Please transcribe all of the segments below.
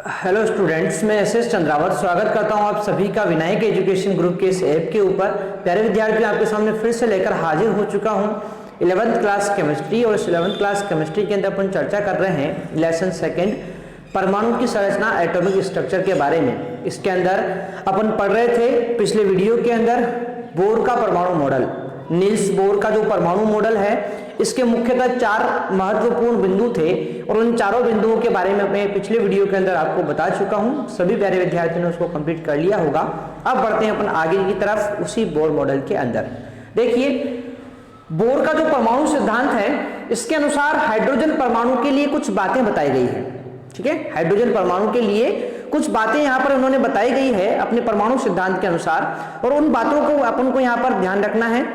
Hello students, मैं S S Chandrawat स्वागत करता हूं आप सभी का विनायक एजुकेशन ग्रुप के इस ऐप के ऊपर। प्यारे विद्यार्थियों, आपके सामने फिर से लेकर हाजिर हो चुका हूं 11th क्लास केमिस्ट्री। और इस 11th क्लास केमिस्ट्री के अंदर अपन चर्चा कर रहे हैं लेसन सेकंड, परमाणु की संरचना, एटॉमिक स्ट्रक्चर के बारे में। इसके अंदर अपन पढ़ रहे थे पिछले वीडियो के अंदर बोर का परमाणु मॉडल, नील्स बोर का जो परमाणु मॉडल है, इसके मुख्यतः 4 महत्वपूर्ण बिंदु थे और उन चारों बिंदुओं के बारे में मैं पिछले वीडियो के अंदर आपको बता चुका हूं। सभी प्यारे विद्यार्थियों ने उसको कंप्लीट कर लिया होगा। अब बढ़ते हैं अपन आगे की तरफ उसी बोर मॉडल के अंदर। देखिए, बोर का जो परमाणु सिद्धांत है, इसके अनुसार हाइड्रोजन परमाणु के लिए कुछ बातें बताई गई है। ठीक है, हाइड्रोजन परमाणु के लिए कुछ बातें यहाँ पर उन्होंने बताई गई है अपने परमाणु सिद्धांत के अनुसार, और उन बातों को अपन को यहाँ पर ध्यान रखना है।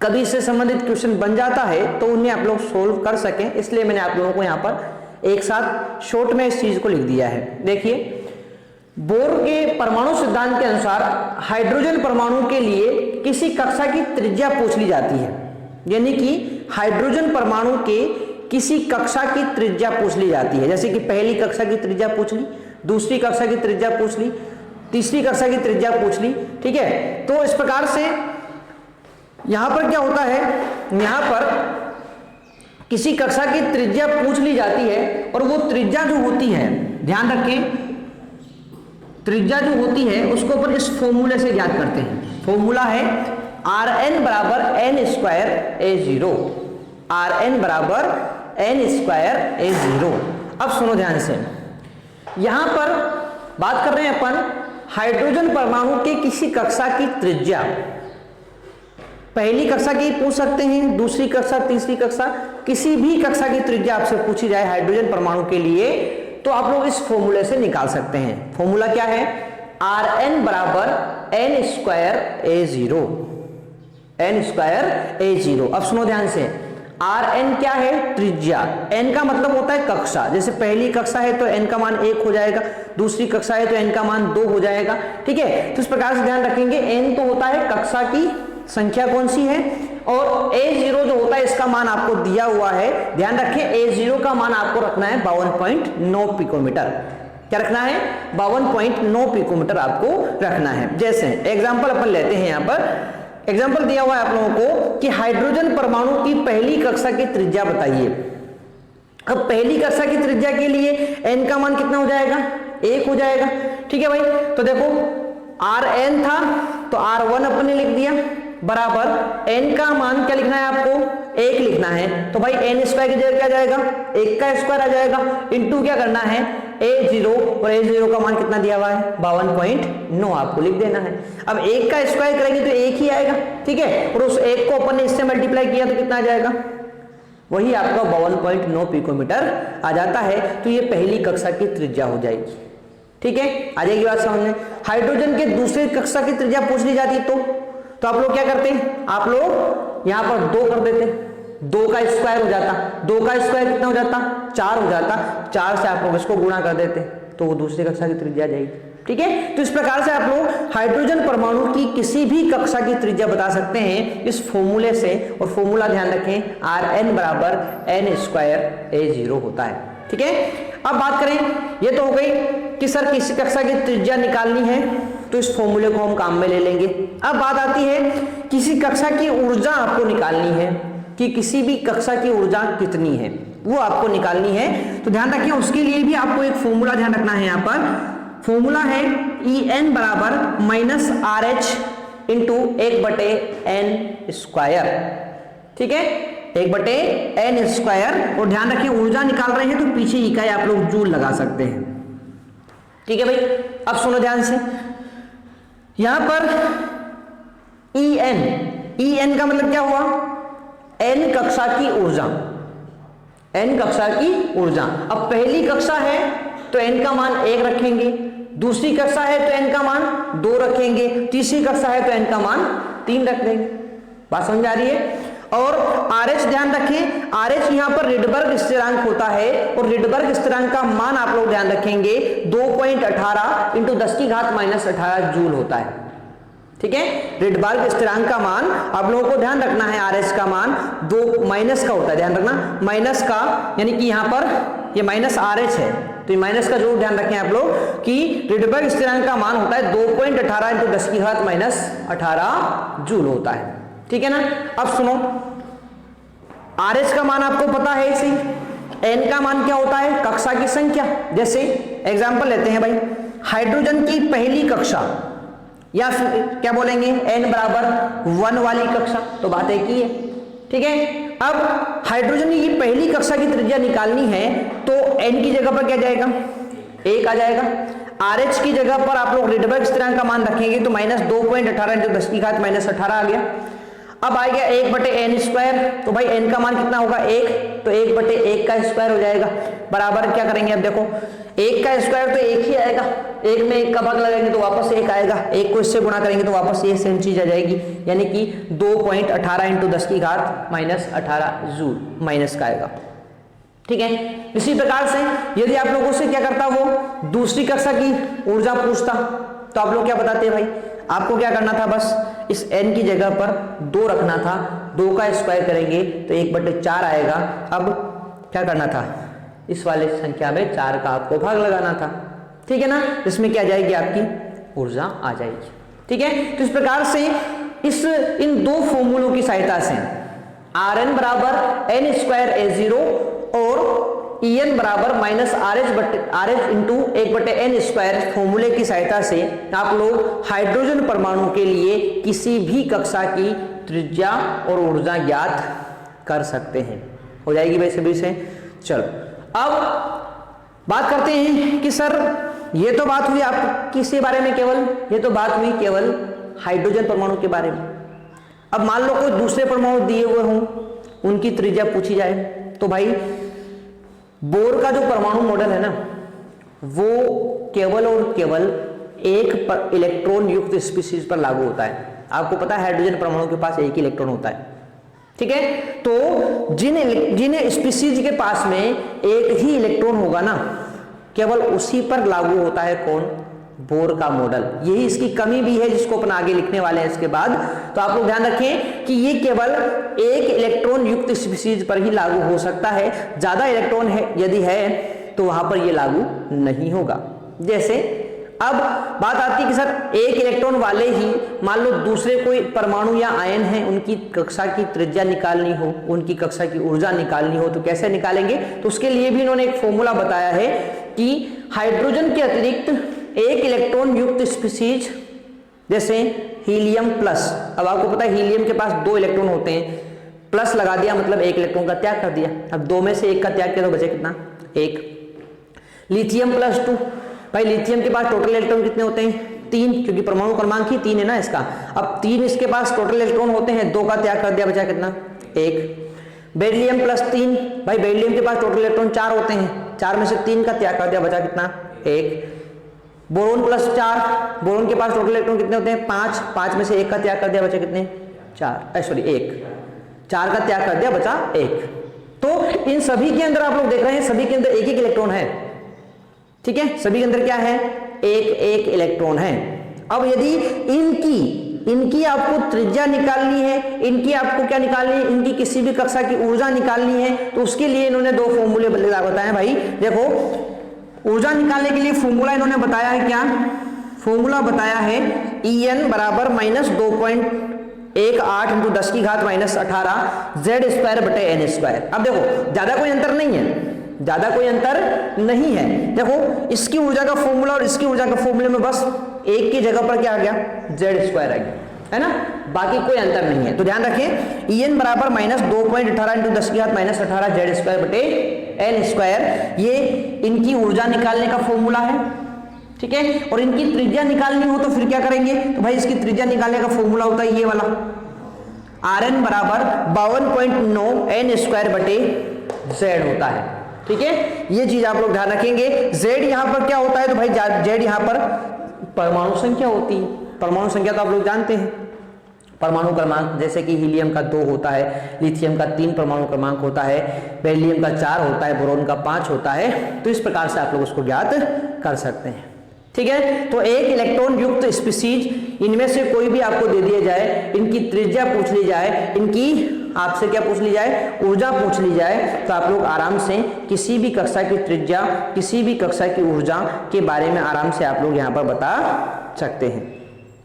कभी इससे संबंधित क्वेश्चन बन जाता है तो उन्हें आप लोग सोल्व कर सकें, इसलिए मैंने आप लोगों को यहाँ पर एक साथ शॉर्ट में इस चीज को लिख दिया है। देखिए, बोर के परमाणु सिद्धांत के अनुसार हाइड्रोजन परमाणु के लिए किसी कक्षा की त्रिज्या पूछ ली जाती है, यानी कि हाइड्रोजन परमाणु के किसी कक्षा की त्रिज्या पूछ ली जाती है। जैसे कि पहली कक्षा की त्रिज्या पूछ ली, दूसरी कक्षा की त्रिज्या पूछ ली, तीसरी कक्षा की त्रिज्या पूछ ली। ठीक है, तो इस प्रकार से यहां पर क्या होता है, यहां पर किसी कक्षा की त्रिज्या पूछ ली जाती है और वो त्रिज्या जो होती है, ध्यान रखें, त्रिज्या जो होती है उसको अपन इस फॉर्मूले से ज्ञात करते हैं। फॉर्मूला है Rn बराबर n स्क्वायर a0, Rn बराबर n स्क्वायर a0। अब सुनो ध्यान से, यहां पर बात कर रहे हैं अपन हाइड्रोजन परमाणु के किसी कक्षा की त्रिज्या। पहली कक्षा की पूछ सकते हैं, दूसरी कक्षा, तीसरी कक्षा, किसी भी कक्षा की त्रिज्या आपसे पूछी जाए हाइड्रोजन परमाणु के लिए तो आप लोग इस फॉर्मूले से निकाल सकते हैं। फॉर्मूला क्या है? Rn बराबर n square a0, n square a0। अब सुनो ध्यान से, Rn क्या है? त्रिज्या। n का मतलब होता है कक्षा। जैसे पहली कक्षा है तो n का मान 1 हो जाएगा, दूसरी कक्षा है तो n का मान 2 हो जाएगा। ठीक है, तो इस प्रकार से ध्यान रखेंगे, n तो होता है कक्षा की संख्या कौन सी है, और a0 जो होता है इसका मान आपको दिया हुआ है। ध्यान रखें, a0 का मान आपको रखना है 52.9 पिकोमीटर। क्या रखना है? 52.9 पिकोमीटर आपको रखना है। जैसे एग्जांपल अपन लेते हैं, यहां पर एग्जांपल दिया हुआ है आप लोगों को कि हाइड्रोजन परमाणु की पहली कक्षा की त्रिज्या बताइए। अब पहली कक्षा की त्रिज्या के लिए n का मान कितना हो जाएगा? 1 हो जाएगा। ठीक है भाई, तो देखो Rn था तो R1 अपन ने लिख दिया बराबर n का मान क्या लिखना है आपको? 1 लिखना है। तो भाई n स्क्वायर की जगह क्या जाएगा? 1 का स्क्वायर आ जाएगा, इंटू क्या करना है? a0, और a0 का मान कितना दिया हुआ है? 52.9 आपको लिख देना है। अब 1 का स्क्वायर करेंगे तो 1 ही आएगा। ठीक है, और उस 1 को अपन ने इससे मल्टीप्लाई किया तो कितना आ जाएगा? वही आपका 52.9 पिकोमीटर आ जाता है। तो ये पहली कक्षा की त्रिज्या हो जाएगी। ठीक है, आ जाएगी बात समझ में। हाइड्रोजन के दूसरी कक्षा की त्रिज्या पूछ ली जाती तो आप लोग क्या करते हैं? आप लोग यहां पर 2 कर देते, 2 का स्क्वायर हो जाता, 2 का स्क्वायर कितना हो जाता? 4 हो जाता, 4 से आप लोग इसको गुणा कर देते तो वो दूसरी कक्षा की त्रिज्या जाएगी। ठीक है, तो इस प्रकार से आप लोग हाइड्रोजन परमाणु की किसी भी कक्षा की त्रिज्या बता सकते हैं इस फॉर्मूले से। और फॉर्मूला ध्यान रखें, Rn बराबर n स्क्वायर a0 होता है। ठीक है, अब बात करें, ये तो हो गई कि सर किसी कक्षा की त्रिज्या निकालनी है तो इस फॉर्मूले को हम काम में ले लेंगे। अब बात आती है किसी कक्षा की ऊर्जा आपको निकालनी है कि किसी भी कक्षा की ऊर्जा कितनी है, वो आपको निकालनी है। तो ध्यान रखिए, उसके लिए भी आपको एक फॉर्मूला ध्यान रखना है। यहाँ पर फॉर्मूला है En बराबर -RH इंटू 1/n स्क्वायर। ठीक है, 1/n स्क्वायर। और ध्यान रखें, ऊर्जा निकाल रहे हैं तो पीछे इकाई आप लोग जूल लगा सकते हैं। ठीक है भाई, अब सुनो ध्यान से, यहां पर En का मतलब क्या हुआ? n कक्षा की ऊर्जा, n कक्षा की ऊर्जा। अब पहली कक्षा है तो n का मान 1 रखेंगे, दूसरी कक्षा है तो n का मान 2 रखेंगे, तीसरी कक्षा है तो n का मान 3 रख देंगे। बात समझ आ रही है? और RH ध्यान रखें, RH यहां पर रिडबर्ग स्थिरांक होता है, और रिडबर्ग स्थिरांक का मान आप लोग ध्यान रखेंगे 2.18 इंटू 10⁻⁻18 जूल होता है। ठीक है, रिडबर्ग स्थिरांक का मान आप लोगों को ध्यान रखना है, RH का मान 2 माइनस का होता है, ध्यान रखना माइनस का, यानी कि यहां पर ये -RH है, तो माइनस का जरूर ध्यान रखें आप लोग कि रिडबर्ग स्थिरांक का मान होता है 2.18 इंटू 10 की घात माइनस 18 जूल होता है। ठीक है ना। अब सुनो, RH का मान आपको पता है इसी, N का मान क्या होता है, कक्षा की संख्या। जैसे एग्जांपल लेते हैं भाई, हाइड्रोजन की पहली कक्षा, या फिर क्या बोलेंगे N बराबर 1 वाली कक्षा, तो बात एक ही है। ठीक है। अब हाइड्रोजन की पहली कक्षा की त्रिज्या निकालनी है तो N की जगह पर क्या जाएगा, 1 आ जाएगा। RH की जगह पर आप लोग रिडबर्ग स्थिरांक का मान रखेंगे तो माइनस 2.18 इंटू 10 की घात माइनस 18 आ गया। अब आ गया 1/n स्क्वायर, तो भाई n का मान कितना होगा 1, तो 1/1 का स्क्वायर हो जाएगा, बराबर क्या करेंगे, अब देखो 1 का स्क्वायर तो 1 ही आएगा, 1 में 1 का भाग लगाएंगे तो वापस 1 आएगा, 1 को इससे गुणा करेंगे तो वापस ये सेम चीज आ जाएगी, यानी कि 2.18 इंटू 10 की घात माइनस 18 जूल माइनस का आएगा। ठीक है। इसी प्रकार से यदि आप लोगों से क्या करता वो दूसरी कक्षा की ऊर्जा पूछता तो आप लोग क्या बताते भाई, आपको क्या करना था, बस इस n की जगह पर 2 रखना था, 2 का स्क्वायर करेंगे तो 1/4 आएगा। अब क्या करना था, इस वाले संख्या में 4 का आपको भाग लगाना था। ठीक है ना। इसमें क्या जाएगी, आपकी ऊर्जा आ जाएगी। ठीक है। तो इस प्रकार से इन दो फॉर्मूलों की सहायता से Rn बराबर n स्क्वायर A0 और En बराबर minus RH into 1/n square फॉर्मूले की सहायता से आप लोग हाइड्रोजन परमाणु के लिए किसी भी कक्षा की त्रिज्या और ऊर्जा ज्ञात कर सकते हैं। हो जाएगी भाई सभी से। चलो अब बात करते हैं कि सर ये तो बात हुई आप किसके बारे में, केवल ये तो बात हुई केवल हाइड्रोजन परमाणु के बारे में। अब मान लो कोई दूसरे परमाणु दिए हुए हों, उनकी त्रिज्या पूछी जाए, तो भाई बोर का जो परमाणु मॉडल है ना, वो केवल और केवल एक इलेक्ट्रॉन युक्त स्पीशीज पर लागू होता है। आपको पता है हाइड्रोजन परमाणु के पास एक ही इलेक्ट्रॉन होता है। ठीक है। तो जिन स्पीशीज के पास में एक ही इलेक्ट्रॉन होगा ना, केवल उसी पर लागू होता है कौन, बोर का मॉडल। यही इसकी कमी भी है जिसको अपन आगे लिखने वाले हैं इसके बाद। तो आप लोग ध्यान रखें कि ये केवल एक इलेक्ट्रॉन युक्त स्पीशीज पर ही लागू हो सकता है, ज्यादा इलेक्ट्रॉन है यदि है तो वहां पर ये लागू नहीं होगा। जैसे अब बात आती है कि सर एक इलेक्ट्रॉन वाले ही मान लो दूसरे कोई परमाणु या आयन है, उनकी कक्षा की त्रिज्या निकालनी हो, उनकी कक्षा की ऊर्जा निकालनी हो, तो कैसे निकालेंगे, तो उसके लिए भी इन्होंने एक फॉर्मूला बताया है कि हाइड्रोजन के अतिरिक्त एक इलेक्ट्रॉन युक्त स्पीशीज जैसे हीलियम प्लस, अब आपको पता है हीलियम के पास 2 इलेक्ट्रॉन होते हैं, प्लस लगा दिया मतलब 1 इलेक्ट्रॉन का त्याग कर दिया, अब 2 में से 1 का त्याग किया तो बचे कितना, 1। लिथियम प्लस 2, भाई लिथियम के पास टोटल इलेक्ट्रॉन कितने होते हैं, 3, क्योंकि परमाणु क्रमांक ही 3 है ना इसका। अब 3 इसके पास टोटल इलेक्ट्रॉन होते हैं, 2 का त्याग कर दिया, बचा कितना, 1। बेरिलियम प्लस 3, भाई बेरिलियम के पास टोटल इलेक्ट्रॉन 4 होते हैं, 4 में से 3 का त्याग कर दिया, बचा कितना, 1। बोरोन प्लस 4, बोरोन के पास टोटल इलेक्ट्रॉन कितने होते हैं, 5, 5 में से 1 का त्याग कर दिया, बचा कितने, 4, सॉरी 1, 4 का त्याग कर दिया, बचा 1। तो इन सभी के अंदर आप लोग देख रहे हैं सभी के अंदर एक एक इलेक्ट्रॉन है। ठीक है। सभी के अंदर क्या है, एक इलेक्ट्रॉन है। अब यदि इनकी आपको त्रिज्या निकालनी है, इनकी आपको क्या निकालनी है, इनकी किसी भी कक्षा की ऊर्जा निकालनी है, तो उसके लिए इन्होंने 2 फॉर्मूले बताए भाई। देखो ऊर्जा निकालने के लिए फॉर्मूला इन्होंने बताया है, क्या फॉर्मूला बताया है, En बराबर माइनस 2.18 इंटू 10 की घात माइनस 18 जेड स्क्वायर बटे एन स्क्वायर। अब देखो ज्यादा कोई अंतर नहीं है, ज्यादा कोई अंतर नहीं है। देखो इसकी ऊर्जा का फॉर्मूला और इसकी ऊर्जा का फॉर्मूले में बस एक की जगह पर क्या आ गया, जेड स्क्वायर आ गया, है ना, बाकी कोई अंतर नहीं है। तो ध्यान रखें En बराबर माइनस 2.18 इंटू 10 की घात माइनस 18 जेड स्क्वायर बटे एन स्क्वायर, ये इनकी ऊर्जा निकालने का फॉर्मूला है। ठीक है। और इनकी त्रिज्या निकालनी हो तो फिर क्या करेंगे, तो भाई इसकी त्रिज्या निकालने का फॉर्मूला होता है ये वाला, Rn बराबर 52.9 एन स्क्वायर बटे जेड होता है। ठीक है। ये चीज आप लोग ध्यान रखेंगे। जेड यहां पर क्या होता है, तो भाई जेड यहां पर परमाणु संख्या होती है। परमाणु संख्या तो आप लोग जानते हैं, परमाणु क्रमांक जैसे कि हीलियम का 2 होता है, लिथियम का 3 परमाणु क्रमांक होता है, बेरिलियम का 4 होता है, बोरोन का 5 होता है। तो इस प्रकार से आप लोग उसको ज्ञात कर सकते हैं। ठीक है। तो एक इलेक्ट्रॉन युक्त स्पीशीज इनमें से कोई भी आपको दे दिया जाए, इनकी त्रिज्या पूछ ली जाए, इनकी आपसे क्या पूछ ली जाए, ऊर्जा पूछ ली जाए, तो आप लोग आराम से किसी भी कक्षा की त्रिज्या, किसी भी कक्षा की ऊर्जा के बारे में आराम से आप लोग यहाँ पर बता सकते हैं।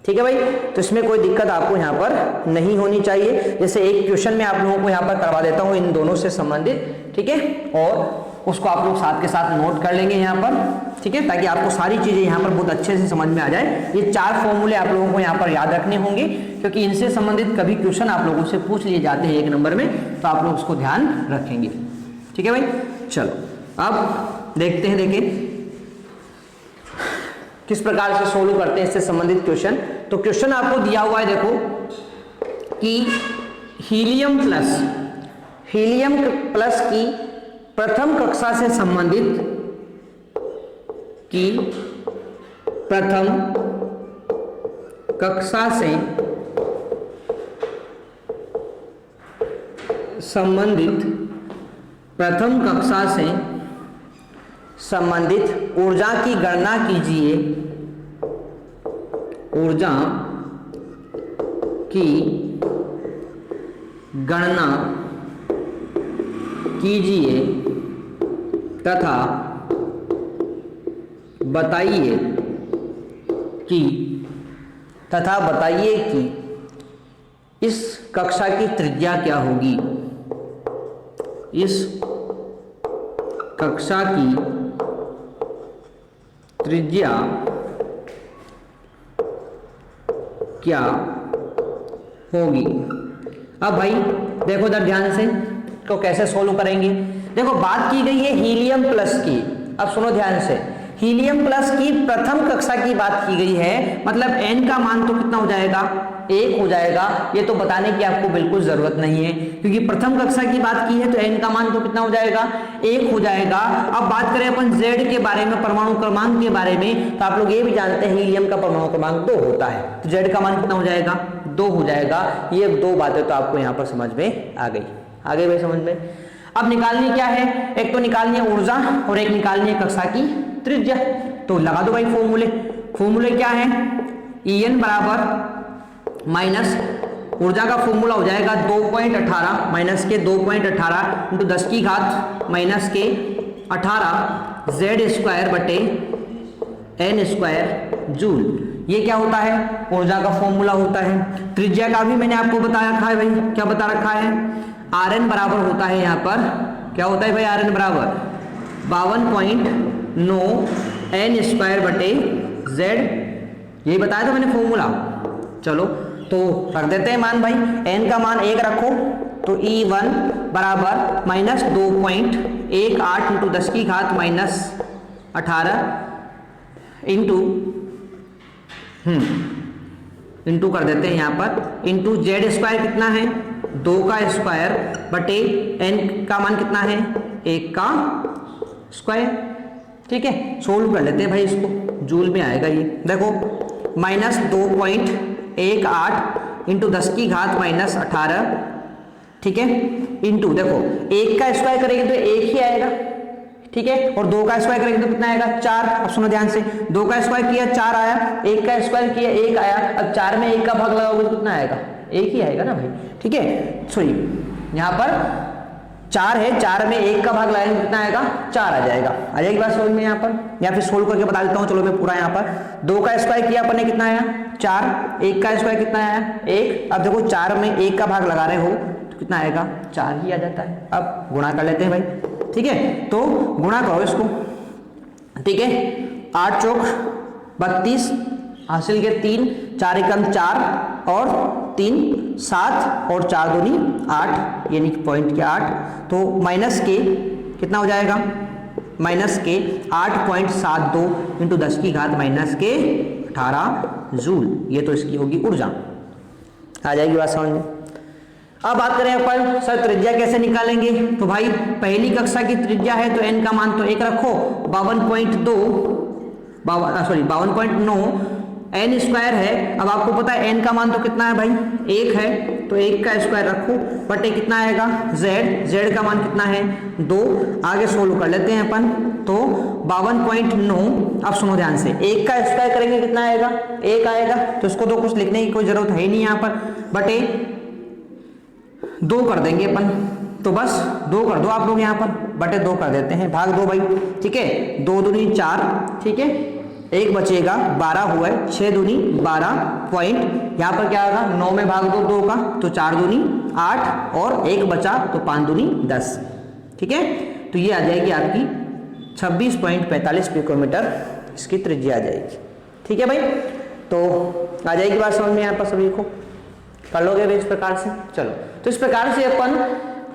ठीक है भाई, तो इसमें कोई दिक्कत आपको यहाँ पर नहीं होनी चाहिए। जैसे एक क्वेश्चन में आप लोगों को यहाँ पर करवा देता हूँ इन दोनों से संबंधित, ठीक है, और उसको आप लोग साथ के साथ नोट कर लेंगे यहाँ पर, ठीक है, ताकि आपको सारी चीजें यहाँ पर बहुत अच्छे से समझ में आ जाए। ये 4 फॉर्मूले आप लोगों को यहाँ पर याद रखने होंगे, क्योंकि इनसे संबंधित कभी क्वेश्चन आप लोगों से पूछ लिए जाते हैं 1 नंबर में, तो आप लोग उसको ध्यान रखेंगे। ठीक है भाई, चलो अब देखते हैं, देखिए किस प्रकार से सोल्व करते हैं इससे संबंधित क्वेश्चन। तो क्वेश्चन आपको दिया हुआ है, देखो कि हीलियम प्लस की प्रथम कक्षा से संबंधित प्रथम कक्षा से संबंधित ऊर्जा की गणना कीजिए, ऊर्जा की गणना कीजिए तथा बताइए कि इस कक्षा की त्रिज्या क्या होगी, इस कक्षा की त्रिज्या क्या होगी। अब भाई देखो इधर ध्यान से, तो कैसे सोल्व करेंगे। देखो बात की गई है हीलियम प्लस की, अब सुनो ध्यान से, हीलियम प्लस की प्रथम कक्षा की बात की गई है, मतलब n का मान तो कितना हो जाएगा, 1 हो जाएगा। ये तो बताने की आपको बिल्कुल जरूरत नहीं है, क्योंकि प्रथम कक्षा की बात की है तो n का मान तो कितना हो जाएगा, 1 हो जाएगा। अब बात करें अपन Z के बारे में, परमाणु क्रमांक के बारे में, तो आप लोग ये भी जानते हैं हीलियम का परमाणु क्रमांक 2 होता है, तो Z का मान कितना हो जाएगा, 2 हो जाएगा। ये 2 बातें तो आपको यहाँ पर समझ में आ गई, आगे भाई समझ में। अब निकालनी क्या है, एक तो निकालनी है ऊर्जा और एक निकालनी है कक्षा की त्रिज्या। तो लगा दो भाई फॉर्मूले क्या है, En बराबर माइनस ऊर्जा का फॉर्मूला हो जाएगा 2.18 माइनस के 2.18 इंटू 10 की घात माइनस के 18 Z² बटे n² जूल। ये क्या होता है, ऊर्जा का फॉर्मूला होता है। त्रिज्या का भी मैंने आपको बता रखा है भाई, क्या बता रखा है, Rn बराबर होता है, यहाँ पर क्या होता है भाई, Rn बराबर 52.9 n² बटे Z, यही बताया था मैंने फॉर्मूला। चलो तो रख देते हैं मान भाई, n का मान 1 रखो, तो E1 बराबर माइनस 2.18 इंटू 10 की घात माइनस 18 इंटू कर देते हैं यहाँ पर, इंटू Z² कितना है, 2 का स्क्वायर बटे n का मान कितना है, 1 का स्क्वायर। ठीक है, सोल्व कर लेते हैं भाई इसको, जूल में आएगा ये, देखो माइनस 2.18 इंटू 10 की घात माइनस 18, ठीक है, इंटू देखो 1 का स्क्वायर करेंगे तो 1 ही आएगा, ठीक है, और 2 का स्क्वायर करेंगे तो कितना आएगा, 4। अब सुनो ध्यान से, 2 का स्क्वायर किया 4 आया, 1 का स्क्वायर किया 1 आया, अब 4 में 1 का भाग लगाओगे तो कितना आएगा, 1 ही आएगा ना भाई। ठीक है, सॉरी यहाँ पर 4 है, 4 में 1 का भाग लगाएंगे कितना आएगा, 4 आ जाएगा। आ जाएगी बात समझ में यहाँ पर, या फिर सोल्व करके बता देता हूँ। चलो मैं पूरा यहाँ पर 2 का स्क्वायर किया अपन ने, कितना आया 4, 1 का स्क्वायर कितना आया 1। अब देखो 4 में 1 का भाग लगा रहे हो तो कितना आएगा, 4 ही आ जाता है। अब गुणा कर लेते हैं भाई, ठीक है, तो गुणा करो इसको, ठीक है, 8 चौक 32 हासिल के 3, 4 एकम 4 और 3 7 और 4 दूनी 8, यानी कि पॉइंट के 8, तो माइनस के कितना हो जाएगा, माइनस के 8.72 इंटू 10 की घात माइनस के 18 जूल। ये तो इसकी होगी ऊर्जा। आ जाएगी बात समझ में। अब बात करें अपन सर त्रिज्या कैसे निकालेंगे, तो भाई पहली कक्षा की त्रिज्या है तो n का मान तो 1 रखो, 52.9 n² है। अब आपको पता है n का मान तो कितना है भाई, 1 है, तो 1 का स्क्वायर रखो बटे कितना आएगा z का मान कितना है 2। आगे सोल्व कर लेते हैं अपन, तो 52.9। अब सुनो ध्यान से, 1 का स्क्वायर करेंगे कितना आएगा 1 आएगा, तो इसको तो कुछ लिखने की कोई जरूरत है ही नहीं यहाँ पर, बटे 2 कर देंगे अपन, तो बस 2 कर दो आप लोग यहाँ पर, बटे 2 कर देते हैं, भाग 2 भाई, ठीक है, 2 दूनी 4, ठीक है, 1 बचेगा 12 हुआ है, 6 दूनी 12 पॉइंट, यहाँ पर क्या आएगा 9 में भाग दो 2 का, तो 4 दूनी 8 और 1 बचा तो 5 दूनी 10, ठीक है, तो ये आ जाएगी आपकी 26.45 पिकोमीटर इसकी त्रिज्या आ जाएगी, ठीक है भाई। तो आ जाएगी बात समझ में यहाँ पर सभी को, कर लोगे इस प्रकार से। चलो, तो इस प्रकार से अपन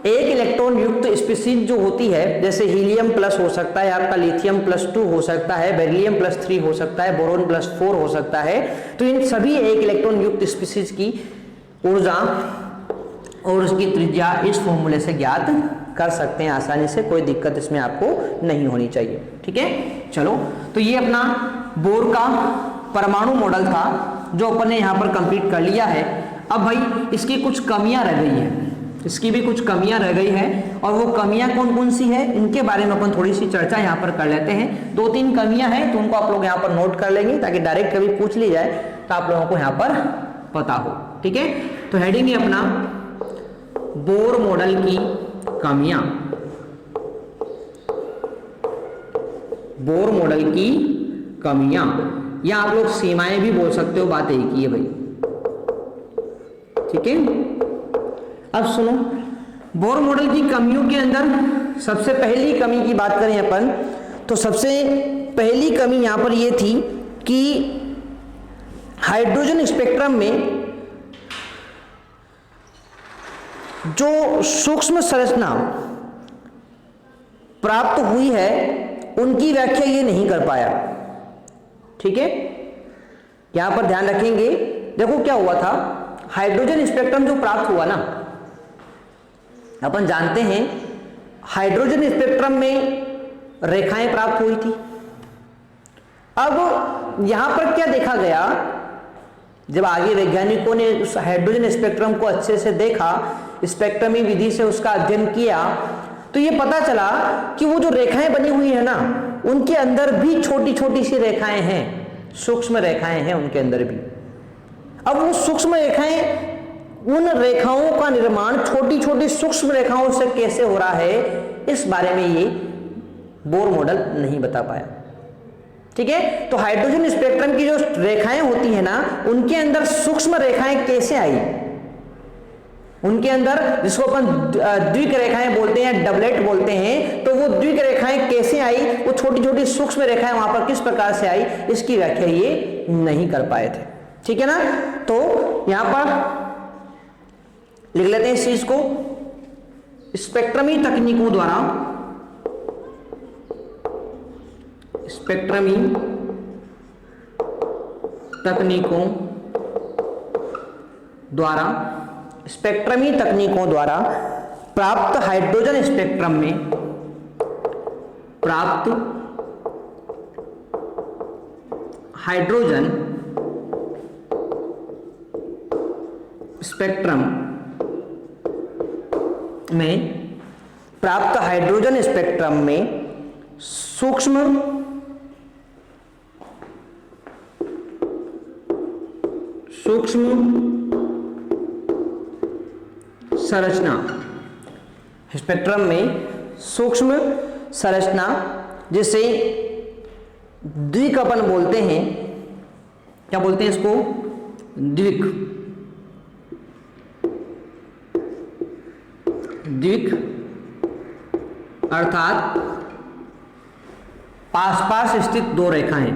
एक इलेक्ट्रॉन युक्त स्पीशीज जो होती है, जैसे हीलियम प्लस हो सकता है आपका, लिथियम +2 हो सकता है, बेरिलियम +3 हो सकता है, बोरोन +4 हो सकता है, तो इन सभी एक इलेक्ट्रॉन युक्त स्पीशीज की ऊर्जा और उसकी त्रिज्या इस फॉर्मूले से ज्ञात कर सकते हैं आसानी से, कोई दिक्कत इसमें आपको नहीं होनी चाहिए, ठीक है। चलो, तो ये अपना बोर का परमाणु मॉडल था जो अपन ने यहाँ पर कंप्लीट कर लिया है। अब भाई इसकी कुछ कमियां रह गई हैं, इसकी भी कुछ कमियां रह गई हैं, और वो कमियां कौन कौन सी है इनके बारे में अपन थोड़ी सी चर्चा यहाँ पर कर लेते हैं। 2-3 कमियां हैं तो उनको आप लोग यहाँ पर नोट कर लेंगे, ताकि डायरेक्ट कभी पूछ ली जाए तो आप लोगों को यहाँ पर पता हो, ठीक है। तो हेडिंग है अपना बोर मॉडल की कमियां, बोर मॉडल की कमियां, या आप लोग सीमाएं भी बोल सकते हो, बात एक ही है भाई, ठीक है। अब सुनो, बोर मॉडल की कमियों के अंदर सबसे पहली कमी की बात करें अपन, तो सबसे पहली कमी यहां पर यह थी कि हाइड्रोजन स्पेक्ट्रम में जो सूक्ष्म संरचना प्राप्त हुई है उनकी व्याख्या ये नहीं कर पाया, ठीक है। यहां पर ध्यान रखेंगे, देखो क्या हुआ था, हाइड्रोजन स्पेक्ट्रम जो प्राप्त हुआ ना, अपन जानते हैं हाइड्रोजन स्पेक्ट्रम में रेखाएं प्राप्त हुई थी। अब यहां पर क्या देखा गया, जब आगे वैज्ञानिकों ने उस हाइड्रोजन स्पेक्ट्रम को अच्छे से देखा, स्पेक्ट्रमी विधि से उसका अध्ययन किया, तो ये पता चला कि वो जो रेखाएं बनी हुई है ना, उनके अंदर भी छोटी छोटी सी रेखाएं हैं, सूक्ष्म रेखाएं हैं उनके अंदर भी। अब वो सूक्ष्म रेखाएं, उन रेखाओं का निर्माण छोटी छोटी सूक्ष्म रेखाओं से कैसे हो रहा है, इस बारे में ये बोर मॉडल नहीं बता पाया, ठीक है। तो हाइड्रोजन स्पेक्ट्रम की जो रेखाएं होती है ना, उनके अंदर सूक्ष्म रेखाएं कैसे आई, उनके अंदर जिसको अपन द्विक रेखाएं बोलते हैं, डबलेट बोलते हैं, तो वो द्विक रेखाएं कैसे आई, वो छोटी छोटी सूक्ष्म रेखाएं वहां पर किस प्रकार से आई, इसकी व्याख्या ये नहीं कर पाए थे, ठीक है ना। तो यहां पर लिख लेते हैं इस चीज को, स्पेक्ट्रमी तकनीकों द्वारा, स्पेक्ट्रमी तकनीकों द्वारा, स्पेक्ट्रमी तकनीकों द्वारा प्राप्त हाइड्रोजन स्पेक्ट्रम में प्राप्त हाइड्रोजन स्पेक्ट्रम में प्राप्त हाइड्रोजन स्पेक्ट्रम में सूक्ष्म संरचना, स्पेक्ट्रम में सूक्ष्म संरचना जिसे द्विक अपन बोलते हैं, क्या बोलते हैं इसको, द्विक, द्विक अर्थात पास पास स्थित दो रेखाएं,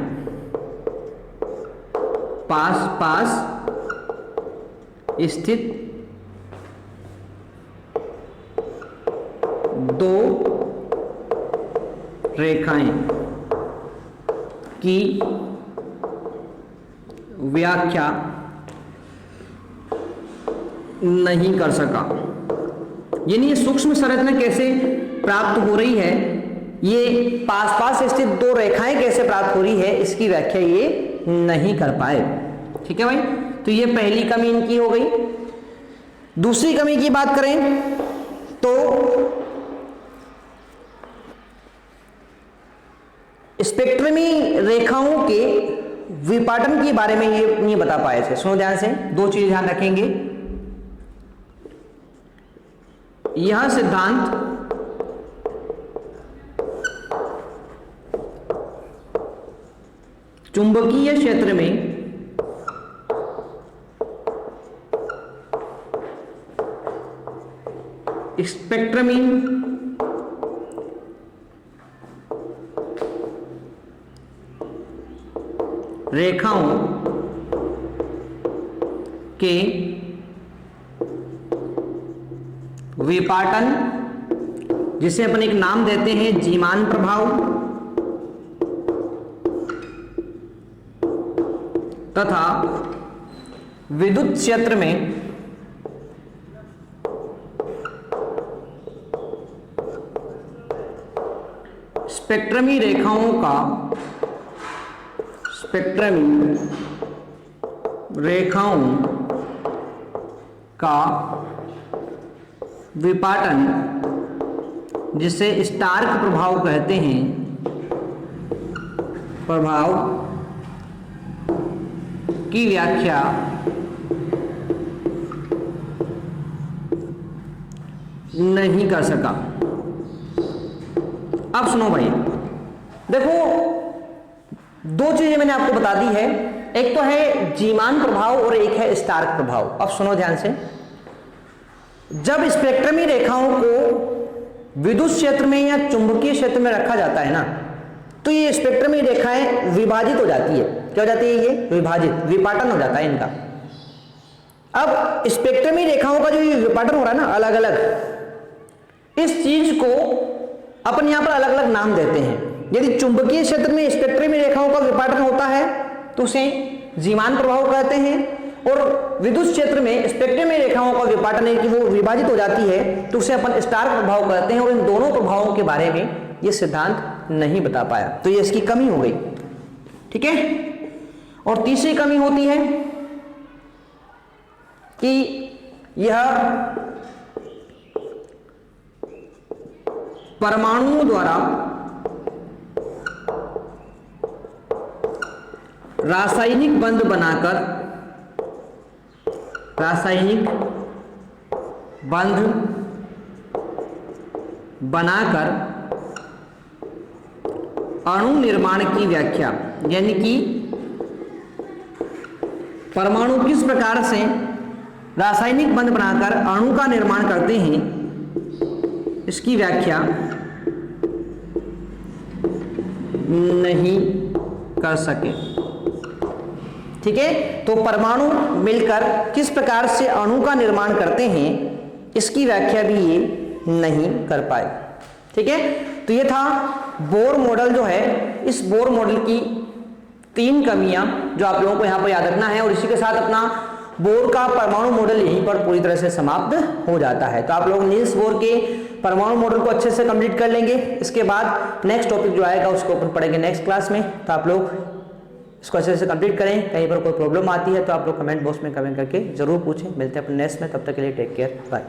पास पास स्थित दो रेखाएं की व्याख्या नहीं कर सका। यानी ये सूक्ष्म संरचना कैसे प्राप्त हो रही है, ये पास पास स्थित दो रेखाएं कैसे प्राप्त हो रही है, इसकी व्याख्या ये नहीं कर पाए, ठीक है भाई। तो ये पहली कमी इनकी हो गई। दूसरी कमी की बात करें तो स्पेक्ट्रमी रेखाओं के विपाटन के बारे में ये नहीं बता पाए थे। सुनो ध्यान से, दो चीज ध्यान रखेंगे। यह सिद्धांत चुंबकीय क्षेत्र में स्पेक्ट्रमी रेखाओं के विपाटन, जिसे अपन एक नाम देते हैं जीमान प्रभाव, तथा विद्युत क्षेत्र में स्पेक्ट्रमी रेखाओं का विपाटन, जिसे स्टार्क प्रभाव कहते हैं, प्रभाव की व्याख्या नहीं कर सका। अब सुनो भाई, देखो दो चीजें मैंने आपको बता दी है, एक तो है जीमान प्रभाव और एक है स्टार्क प्रभाव। अब सुनो ध्यान से, जब स्पेक्ट्रमी रेखाओं को विद्युत क्षेत्र में या चुंबकीय क्षेत्र में रखा जाता है ना, तो ये स्पेक्ट्रमी रेखाएं विभाजित हो जाती है। क्या हो जाती है? ये विभाजित, विपाटन हो जाता है इनका। अब स्पेक्ट्रमी रेखाओं का जो ये विपाटन हो रहा है ना अलग अलग, इस चीज को अपन यहां पर अलग अलग नाम देते हैं। यदि चुंबकीय क्षेत्र में स्पेक्ट्रमी रेखाओं का विपाटन होता है तो उसे जीमान प्रभाव कहते हैं, और विद्युत क्षेत्र में स्पेक्ट्रमी रेखाओं का विपाटन है कि वो विभाजित हो जाती है तो उसे अपन स्टार्क प्रभाव कहते हैं। और इन दोनों प्रभावों के बारे में ये सिद्धांत नहीं बता पाया, तो ये इसकी कमी हो गई। ठीक है। और तीसरी कमी होती है कि यह परमाणुओं द्वारा रासायनिक बंध बनाकर अणु निर्माण की व्याख्या, यानी कि परमाणु किस प्रकार से रासायनिक बंध बनाकर अणु का निर्माण करते हैं, इसकी व्याख्या नहीं कर सके। ठीक है। तो परमाणु मिलकर किस प्रकार से अणु का निर्माण करते हैं, इसकी व्याख्या भी ये नहीं कर पाए। ठीक है। तो ये था बोर मॉडल जो है, इस बोर मॉडल की 3 कमियां जो आप लोगों को यहां पर याद रखना है। और इसी के साथ अपना बोर का परमाणु मॉडल यहीं पर पूरी तरह से समाप्त हो जाता है। तो आप लोग नील्स बोर के परमाणु मॉडल को अच्छे से कंप्लीट कर लेंगे। इसके बाद नेक्स्ट टॉपिक जो आएगा उसको अपन पढ़ेंगे नेक्स्ट क्लास में। तो आप लोग इसको अच्छे से कंप्लीट करें। कहीं पर कोई प्रॉब्लम आती है तो आप लोग कमेंट बॉक्स में कमेंट करके जरूर पूछें। मिलते हैं अपन नेक्स्ट में, तब तक के लिए टेक केयर, बाय।